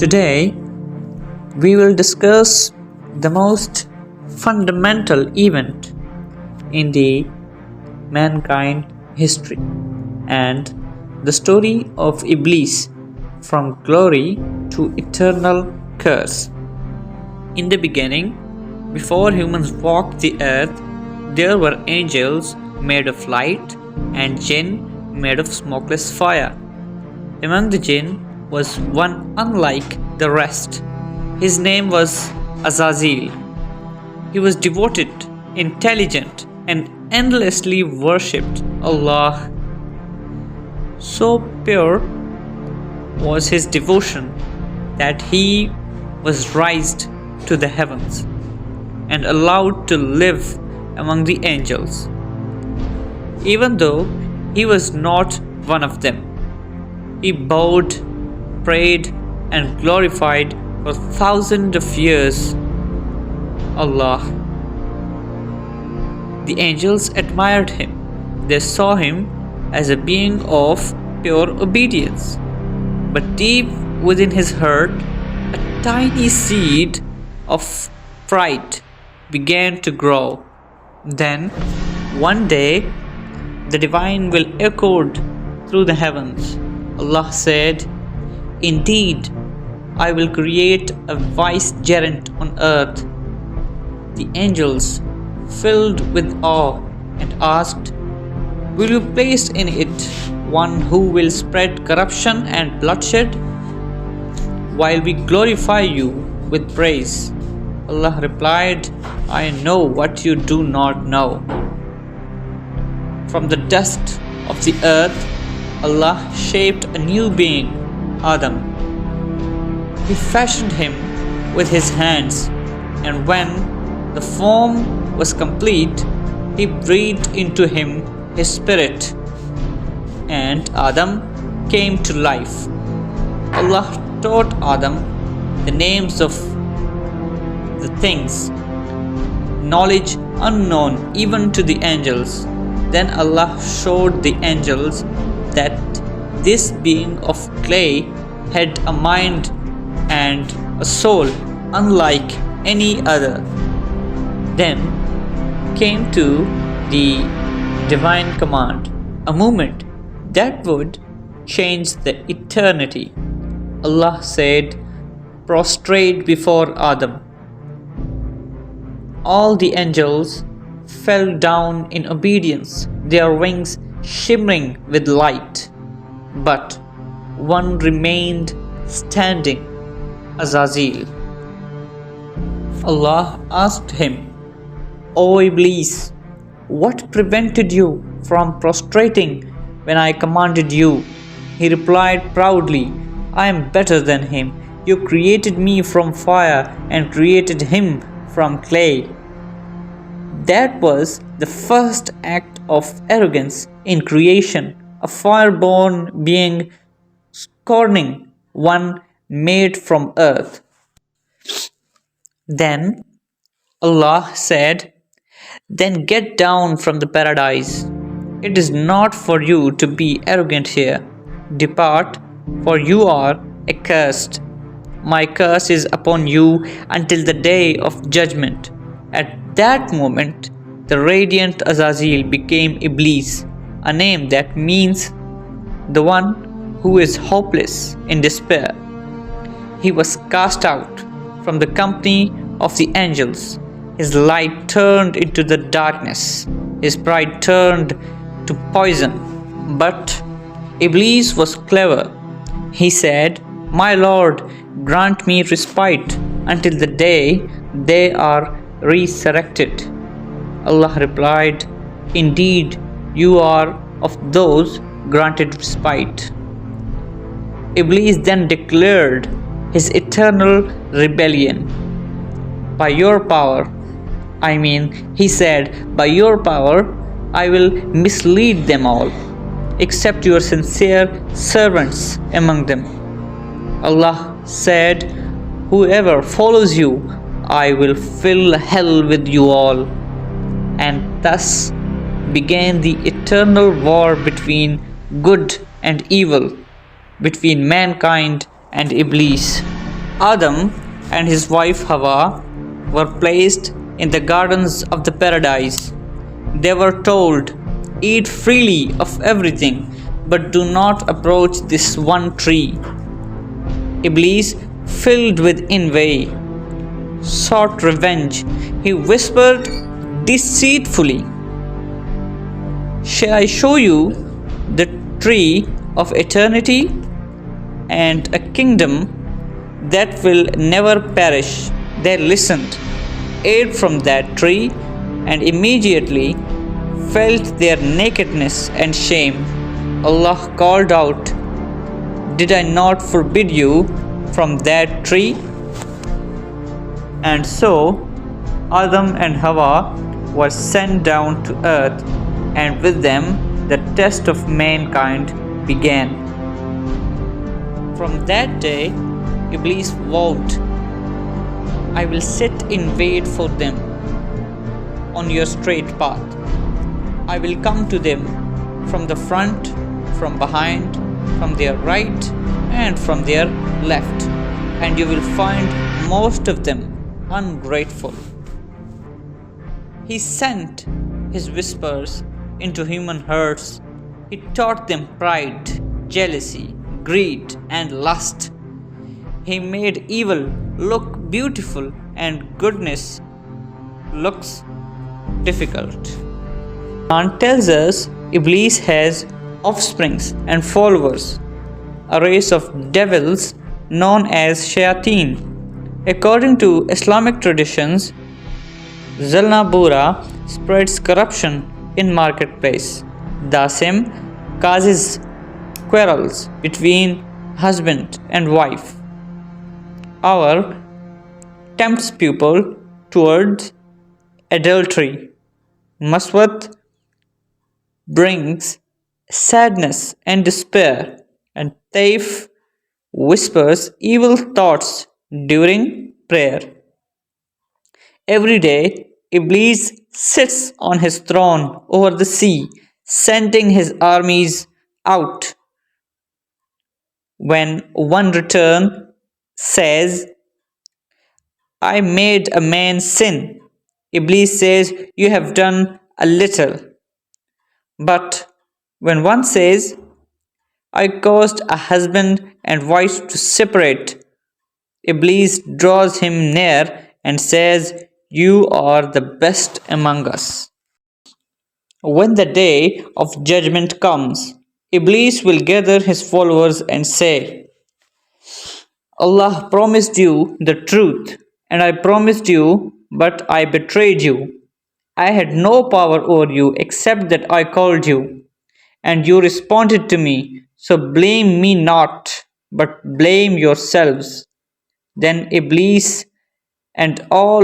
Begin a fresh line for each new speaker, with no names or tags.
Today, we will discuss the most fundamental event in the mankind history and the story of Iblees from glory to eternal curse. In the beginning, before humans walked the earth, there were angels made of light and jinn made of smokeless fire. Among the jinn was one unlike the rest. His name was Azazil. He was devoted, intelligent, and endlessly worshipped Allah. So pure was his devotion that he was raised to the heavens and allowed to live among the angels. Even though he was not one of them, he bowed, prayed, and glorified for thousands of years Allah. The angels admired him. They saw him as a being of pure obedience. But deep within his heart, a tiny seed of pride began to grow. Then, one day, the divine will echoed through the heavens. Allah said, "Indeed, I will create a vicegerent on earth." The angels, filled with awe, and asked, "Will you place in it one who will spread corruption and bloodshed, while we glorify you with praise?" Allah replied, "I know what you do not know." From the dust of the earth, Allah shaped a new being, Adam. He fashioned him with his hands, and when the form was complete, he breathed into him his spirit, and Adam came to life. Allah taught Adam the names of the things, knowledge unknown even to the angels. Then Allah showed the angels that this being of clay had a mind and a soul unlike any other. Then came to the divine command, a movement that would change the eternity. Allah said, "Prostrate before Adam." All the angels fell down in obedience, their wings shimmering with light. But one remained standing, Azazil. Allah asked him, "O Iblees, what prevented you from prostrating when I commanded you?" He replied proudly, "I am better than him. You created me from fire and created him from clay." That was the first act of arrogance in creation, a fire-born being scorning one made from earth. Then Allah said, "Then get down from the paradise. It is not for you to be arrogant here. Depart, for you are accursed. My curse is upon you until the day of judgment." At that moment, the radiant Azazil became Iblees, a name that means the one who is hopeless in despair. He was cast out from the company of the angels. His light turned into the darkness. His pride turned to poison. But Iblees was clever. He said, "My Lord, grant me respite until the day they are resurrected." Allah replied, "Indeed, you are of those granted respite." Iblees then declared his eternal rebellion. "By your power," he said, "by your power, I will mislead them all, except your sincere servants among them." Allah said, "Whoever follows you, I will fill hell with you all." And thus began the eternal war between good and evil, between mankind and Iblees. Adam and his wife Hawa were placed in the gardens of the paradise. They were told, "Eat freely of everything, but do not approach this one tree." Iblis, filled with envy, sought revenge. He whispered deceitfully, "Shall I show you the tree of eternity and a kingdom that will never perish?" They listened, ate from that tree, and immediately felt their nakedness and shame. Allah called out, "Did I not forbid you from that tree?" And so Adam and Hawa were sent down to earth, and with them the test of mankind began. From that day, Iblis vowed, "I will sit in wait for them on your straight path. I will come to them from the front, from behind, from their right, and from their left, and you will find most of them ungrateful." He sent his whispers into human hearts. He taught them pride, jealousy, greed, and lust. He made evil look beautiful and goodness looks difficult. Imaan tells us Iblis has offsprings and followers, a race of devils known as shayateen. According to Islamic traditions, Zalnabura spreads corruption in marketplace. Dasim causes quarrels between husband and wife. Our tempts people towards adultery. Maswat brings sadness and despair, and Taif whispers evil thoughts during prayer. Every day, Iblis sits on his throne over the sea, sending his armies out. When one return says, "I made a man sin," Iblis says, "You have done a little." But when one says, "I caused a husband and wife to separate," Iblis draws him near and says, "You are the best among us." When the day of judgment comes, Iblis will gather his followers and say, "Allah promised you the truth, and I promised you, but I betrayed you. I had no power over you except that I called you, and you responded to me, so blame me not, but blame yourselves." Then Iblis and all